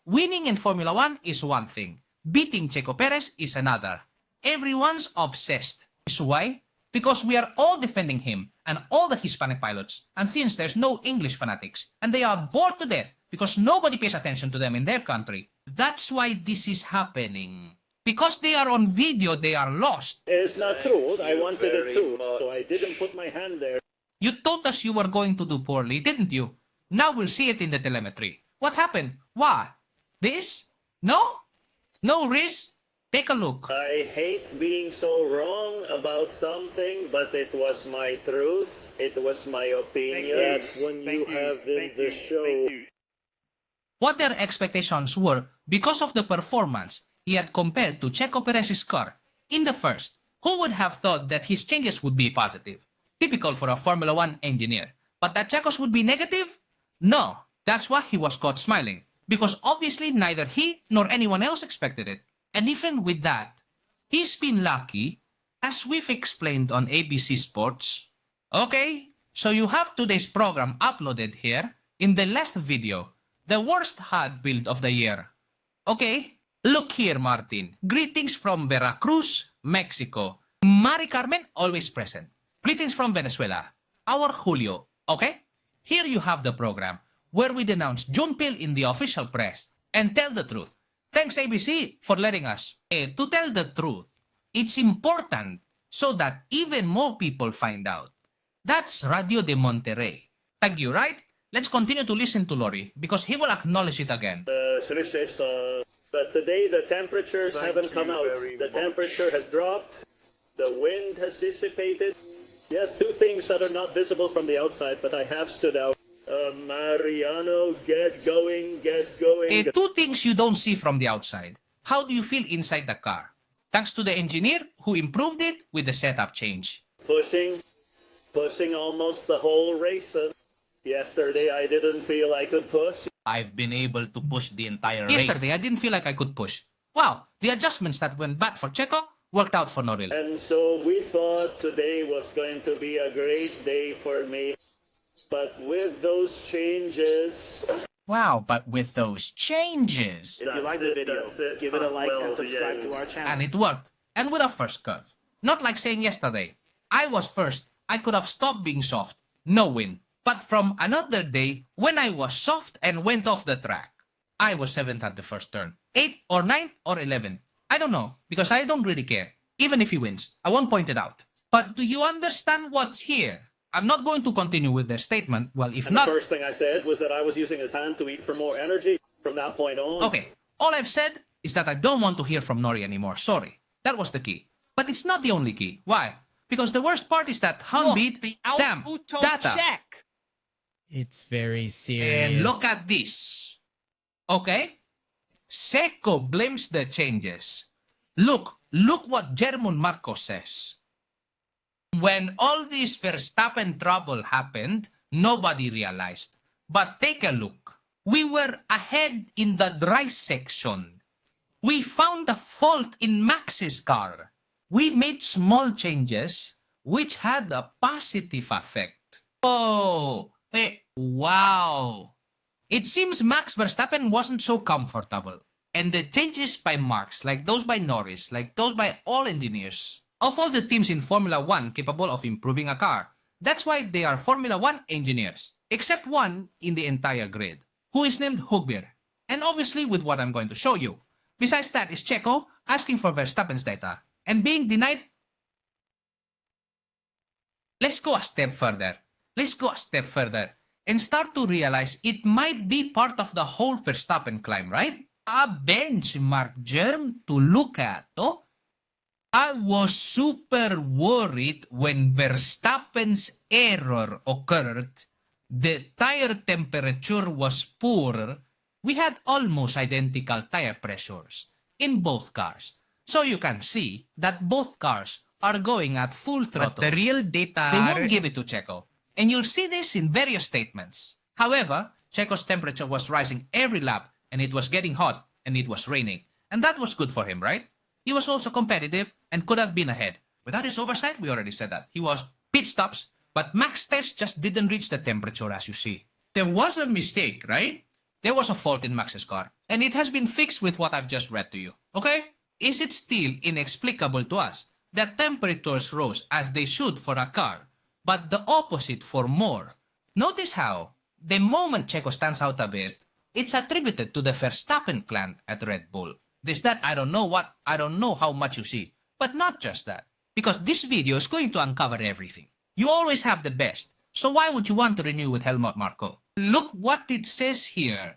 Winning in Formula 1 is one thing. Beating Checo Pérez is another. Everyone's obsessed. Why? Because we are all defending him and all the Hispanic pilots. And since there's no English fanatics, and they are bored to death because nobody pays attention to them in their country, that's why this is happening. Because they are on video, they are lost. It's not true. I wanted it too, so I didn't put my hand there. You told us you were going to do poorly, didn't you? Now we'll see it in the telemetry. What happened? Why? This? No? No, Riz? Take a look. I hate being so wrong about something, but it was my truth. It was my opinion. That's when you have in the show. What their expectations were because of the performance he had compared to Checo Pérez's car in the first. Who would have thought that his changes would be positive? Typical for a Formula 1 engineer. But that Checo's would be negative? No. That's why he was caught smiling. Because obviously neither he nor anyone else expected it. And even with that, he's been lucky, as we've explained on ABC Sports. Okay, so you have today's program uploaded here in the last video, the worst HUD build of the year. Okay, look here, Martin. Greetings from Veracruz, Mexico. Mari Carmen, always present. Greetings from Venezuela. Our Julio. Okay, here you have the program where we denounce Junpil in the official press and tell the truth. Thanks ABC for letting us. To tell the truth, it's important so that even more people find out. That's Radio de Monterrey. Thank you, right? Let's continue to listen to Lori because he will acknowledge it again. But today the temperatures haven't come out. The temperature has dropped. The wind has dissipated. Yes, two things that are not visible from the outside, but I have stood out. Mariano, get going, get going. Two things you don't see from the outside. How do you feel inside the car? Thanks to the engineer who improved it with the setup change. Pushing almost the whole race. Yesterday I didn't feel I could push. I've been able to push the entire race. Yesterday I didn't feel like I could push. Wow, the adjustments that went bad for Checo worked out for Noril. And so we thought today was going to be a great day for me. But with those changes... Wow, but with those changes... If you like the video, give it a like and subscribe to our channel. And it worked. And with a first curve. Not like saying yesterday, I was first, I could have stopped being soft. No win. But from another day, when I was soft and went off the track, I was 7th at the first turn. 8th or 9th or 11th. I don't know, because I don't really care. Even if he wins, I won't point it out. But do you understand what's here? I'm not going to continue with the statement. Well, if not... The first thing I said was that I was using his hand to eat for more energy from that point on. Okay, all I've said is that I don't want to hear from Nori anymore. Sorry. That was the key. But it's not the only key. Why? Because the worst part is that Humbeat, damn, data. Check. It's very serious. And look at this. Okay? Checo blames the changes. Look what German Marko says. When all this Verstappen trouble happened, nobody realized. But take a look. We were ahead in the dry section. We found a fault in Max's car. We made small changes which had a positive effect. Oh, wow. It seems Max Verstappen wasn't so comfortable. And the changes by Marx, like those by Norris, like those by all engineers, of all the teams in Formula 1 capable of improving a car, that's why they are Formula 1 engineers, except one in the entire grid, who is named Hugbeer. And obviously with what I'm going to show you. Besides that is Checo asking for Verstappen's data and being denied. Let's go a step further. And start to realize it might be part of the whole Verstappen climb, right? A benchmark germ to look at, oh? I was super worried when Verstappen's error occurred. The tire temperature was poor. We had almost identical tire pressures in both cars. So you can see that both cars are going at full throttle. But the real data... They won't give it to Checo. And you'll see this in various statements. However, Checo's temperature was rising every lap and it was getting hot and it was raining. And that was good for him, right? He was also competitive and could have been ahead. Without his oversight, we already said that. He was pit stops, but Max test just didn't reach the temperature as you see. There was a mistake, right? there was a fault in Max's car, and it has been fixed with what I've just read to you. Okay? Is it still inexplicable to us that temperatures rose as they should for a car, but the opposite for more? Notice how, the moment Checo stands out a bit, it's attributed to the Verstappen clan at Red Bull. This, that, I don't know how much you see. But not just that, because this video is going to uncover everything. You always have the best, so why would you want to renew with Helmut Marko? Look what it says here.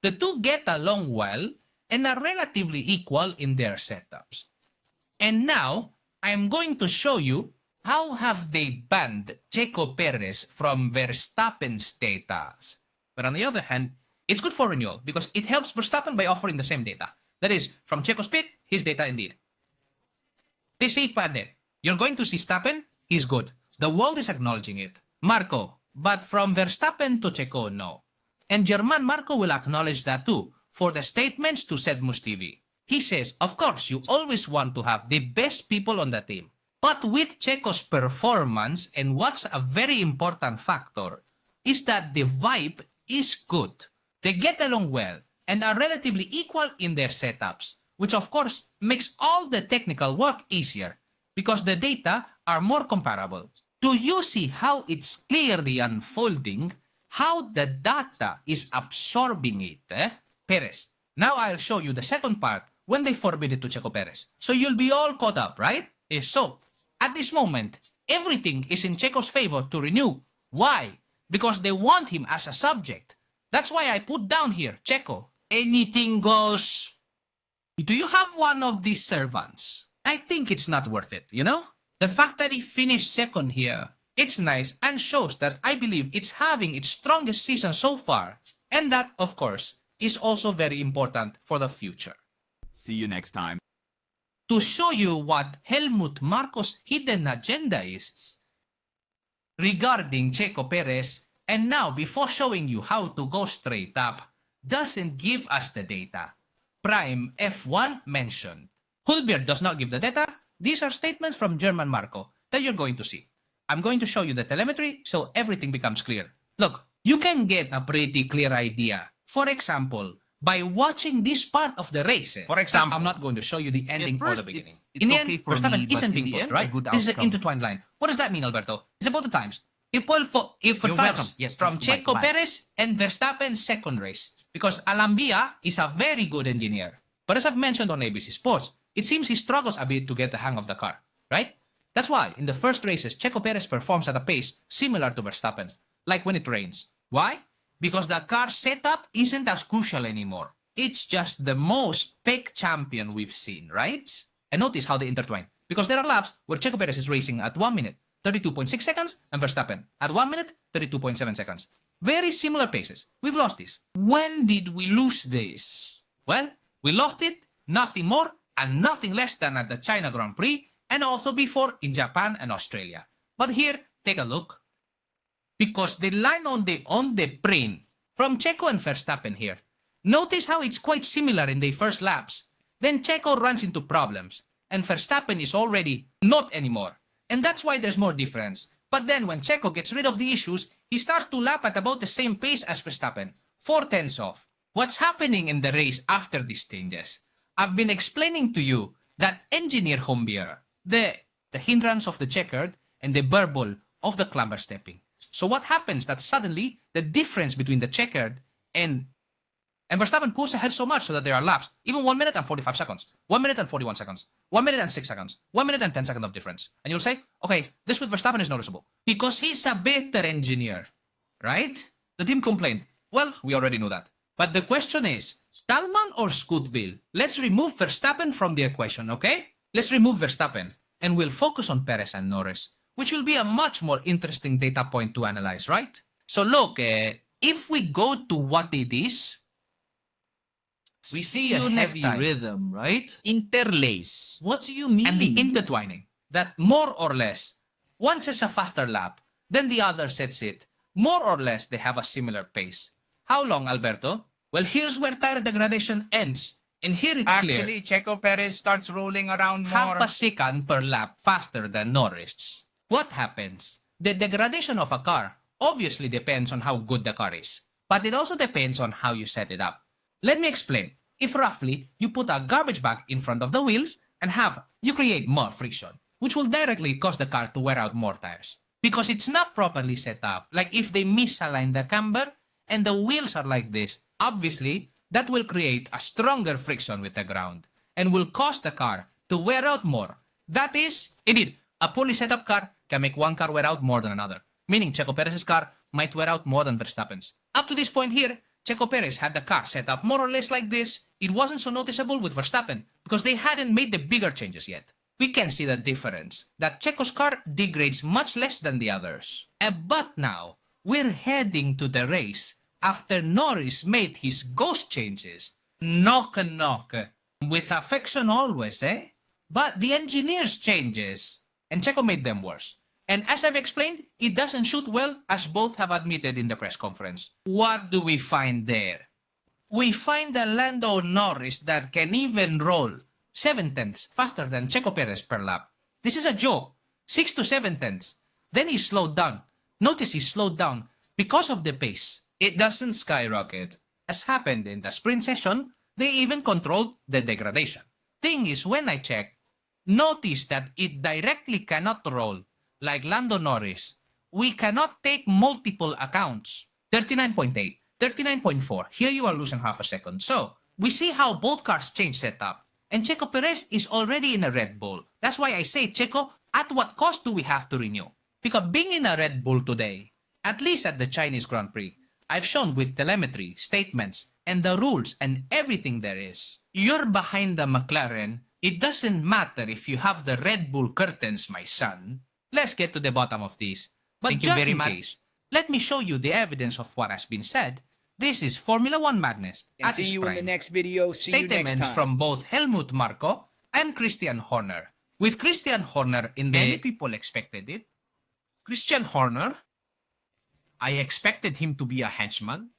The two get along well and are relatively equal in their setups. And now, I'm going to show you how have they banned Checo Pérez from Verstappen's status. But on the other hand, it's good for renewal because it helps Verstappen by offering the same data. That is, from Checo's pit, his data indeed. They say banned. You're going to see Verstappen, he's good. The world is acknowledging it. Marko, but from Verstappen to Checo, no. And German Marko will acknowledge that too, for the statements to Sedmus TV. He says, of course, you always want to have the best people on the team. But with Checo's performance, and what's a very important factor, is that the vibe is good. They get along well, and are relatively equal in their setups, which of course makes all the technical work easier, because the data are more comparable. Do you see how it's clearly unfolding, how the data is absorbing it, Perez, now I'll show you the second part when they forbid it to Checo Pérez. So you'll be all caught up, right? So, at this moment, everything is in Checo's favor to renew. Why? Because they want him as a subject. That's why I put down here, Checo. Anything goes. Do you have one of these servants? I think it's not worth it, you know? The fact that he finished second here, it's nice and shows that I believe it's having its strongest season so far. And that, of course, is also very important for the future. See you next time. To show you what Helmut Marko's hidden agenda is regarding Checo Pérez, and now before showing you how to go straight up, doesn't give us the data. Prime F1 mentioned. Hulbert does not give the data. These are statements from German Marko that you're going to see. I'm going to show you the telemetry so everything becomes clear. Look, you can get a pretty clear idea. For example, by watching this part of the race. For example, I'm not going to show you the ending or the first, beginning. it's In the okay end, for Verstappen me, but isn't in being the pushed, end, a right? good This is an outcome. intertwined line. What does that mean, Alberto? It's about the times. If it You're flies welcome. Yes, from goodbye, Checo goodbye. Pérez and Verstappen's second race, because Alambia is a very good engineer. But as I've mentioned on ABC Sports, it seems he struggles a bit to get the hang of the car, right? That's why in the first races, Checo Pérez performs at a pace similar to Verstappen, like when it rains. Why? Because the car setup isn't as crucial anymore. It's just the most peak champion we've seen, right? And notice how they intertwine. Because there are laps where Checo Pérez is racing at 1 minute, 32.6 seconds, and Verstappen at 1 minute, 32.7 seconds. Very similar paces. We've lost this. When did we lose this? Well, we lost it, nothing more and nothing less than at the China Grand Prix, and also before in Japan and Australia. But here, take a look. Because the line on the print from Checo and Verstappen here, notice how it's quite similar in the first laps. Then Checo runs into problems, and Verstappen is already not anymore. And that's why there's more difference. But then when Checo gets rid of the issues, he starts to lap at about the same pace as Verstappen, 4/10 off. What's happening in the race after these changes? I've been explaining to you that engineer Humbier, the hindrance of the checkered and the burble of the clamber stepping. So what happens that suddenly the difference between the checkered and Verstappen pulls ahead so much so that there are laps, even 1 minute and 45 seconds, 1 minute and 41 seconds, 1 minute and 6 seconds, 1 minute and 10 seconds of difference. And you'll say, okay, this with Verstappen is noticeable because he's a better engineer, right? The team complained. Well, we already knew that. But the question is, Stallman or Scottville? Let's remove Verstappen from the equation, okay? Let's remove Verstappen and we'll focus on Perez and Norris, which will be a much more interesting data point to analyze, right? So look, if we go to what it is, we see a heavy rhythm, right? Interlace. What do you mean? And the intertwining, that more or less, one sets a faster lap, then the other sets it. More or less, they have a similar pace. How long, Alberto? Well, here's where tire degradation ends. And here it's clear. Actually, Checo Pérez starts rolling around more. Half a second per lap faster than Norris. What happens? The degradation of a car obviously depends on how good the car is. But it also depends on how you set it up. Let me explain. If roughly you put a garbage bag in front of the wheels and you create more friction, which will directly cause the car to wear out more tires. Because it's not properly set up. Like if they misalign the camber and the wheels are like this, obviously that will create a stronger friction with the ground and will cause the car to wear out more. That is, indeed, a poorly set up car can make one car wear out more than another. Meaning Checo Perez's car might wear out more than Verstappen's. Up to this point here, Checo Pérez had the car set up more or less like this. It wasn't so noticeable with Verstappen because they hadn't made the bigger changes yet. We can see the difference, that Checo's car degrades much less than the others. But now, we're heading to the race after Norris made his ghost changes. Knock. With affection always, eh? But the engineers changes, and Checo made them worse. And as I've explained, it doesn't shoot well, as both have admitted in the press conference. What do we find there? We find a Lando Norris that can even roll 7/10 faster than Checo Pérez per lap. This is a joke. 6 to 7/10. Then he slowed down. Notice he slowed down because of the pace. It doesn't skyrocket. As happened in the sprint session, they even controlled the degradation. Thing is, when I check, notice that it directly cannot roll like Lando Norris. We cannot take multiple accounts. 39.8, 39.4. Here you are losing half a second. So, we see how both cars change setup. And Checo Pérez is already in a Red Bull. That's why I say, Checo, at what cost do we have to renew? Because being in a Red Bull today, at least at the Chinese Grand Prix, I've shown with telemetry, statements, and the rules and everything there is. You're behind the McLaren. It doesn't matter if you have the Red Bull curtains, my son. Let's get to the bottom of this. But Thank you just very in much. case, let me show you the evidence of what has been said. This is Formula One madness And at see its you in prime. the next video. See you next Statements time. from both Helmut Marko and Christian Horner. With Christian Horner in Many the... people expected it. Christian Horner, I expected him to be a henchman,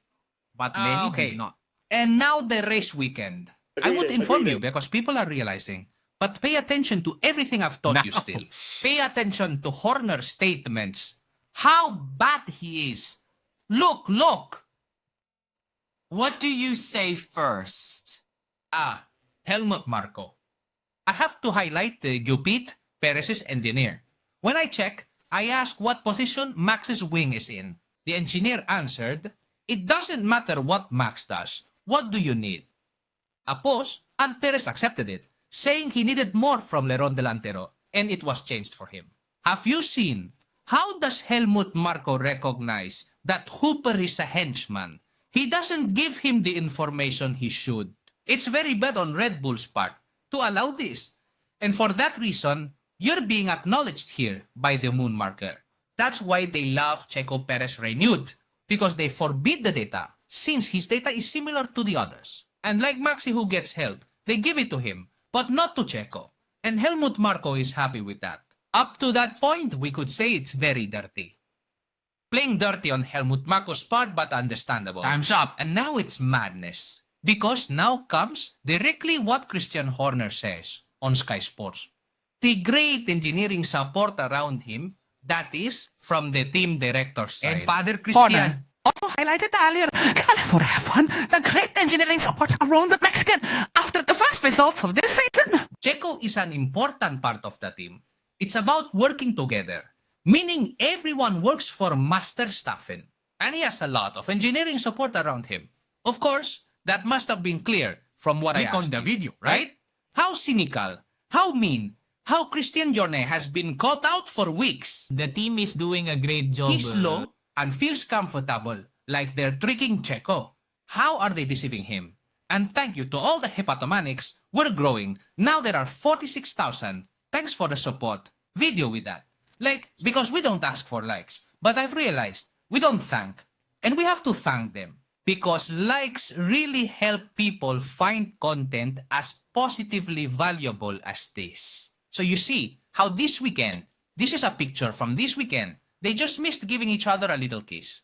but many okay. did not. And now the race weekend. I would Agreed, inform agreed. you because people are realizing. But pay attention to everything I've taught you No. still. Pay attention to Horner's statements. How bad he is. Look. What do you say first? Helmut Marko. I have to highlight the Jupit, Perez's engineer. When I check, I ask what position Max's wing is in. The engineer answered, it doesn't matter what Max does. What do you need? A pause, and Perez accepted it, saying he needed more from Leron Delantero, and it was changed for him. Have you seen? How does Helmut Marko recognize that Hooper is a henchman? He doesn't give him the information he should. It's very bad on Red Bull's part to allow this. And for that reason, you're being acknowledged here by the moon marker. That's why they love Checo Pérez renewed, because they forbid the data, since his data is similar to the others. And like Maxi who gets help, they give it to him, but not to Checo. And Helmut Marko is happy with that. Up to that point, we could say it's very dirty. Playing dirty on Helmut Marko's part, but understandable. Time's up. And now it's madness. Because now comes directly what Christian Horner says on Sky Sports. The great engineering support around him, that is, from the team director's side. And Father Christian. Also highlighted earlier, for F1, the great engineering support around the Mexican after the first results of this season. Checo is an important part of the team. It's about working together, meaning everyone works for Master Staffen, and he has a lot of engineering support around him. Of course, that must have been clear from what I Click on asked the you, video, right? How cynical, how mean, how Christian Jorne has been caught out for weeks. The team is doing a great job. He's slow and feels comfortable, like they're tricking Checo. How are they deceiving him? And thank you to all the Hepatomanics, we're growing. Now there are 46,000. Thanks for the support. Video with that. Like, because we don't ask for likes. But I've realized, we don't thank. And we have to thank them. Because likes really help people find content as positively valuable as this. So you see how this weekend, this is a picture from this weekend, they just missed giving each other a little kiss.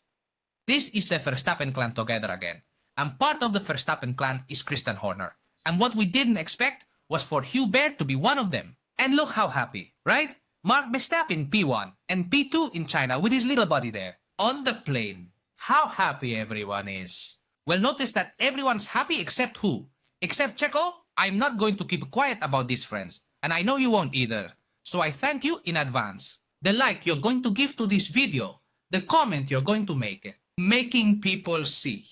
This is the Verstappen clan together again. And part of the Verstappen clan is Christian Horner. And what we didn't expect was for Hubert to be one of them. And look how happy, right? Mark Verstappen P1 and P2 in China with his little buddy there. On the plane. how happy everyone is. Well, notice that everyone's happy except who? Except Checo. I'm not going to keep quiet about this, friends. And I know you won't either. So I thank you in advance. The like you're going to give to this video, the comment you're going to make, making people see.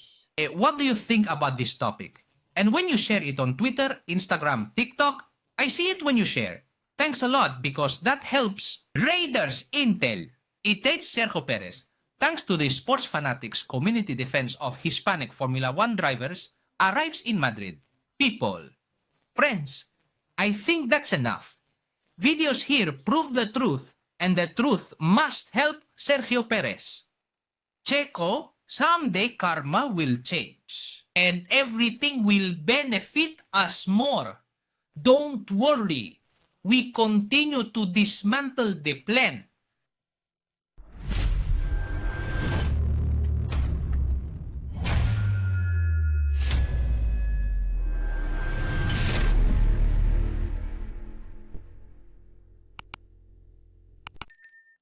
What do you think about this topic? And when you share it on Twitter, Instagram, TikTok, I see it when you share. Thanks a lot because that helps Raiders Intel. It's Checo Pérez. Thanks to the Sports Fanatics Community Defense of Hispanic Formula 1 drivers, arrives in Madrid. People, friends, I think that's enough. Videos here prove the truth, and the truth must help Sergio Perez. Checo, someday karma will change, and everything will benefit us more. Don't worry, we continue to dismantle the plan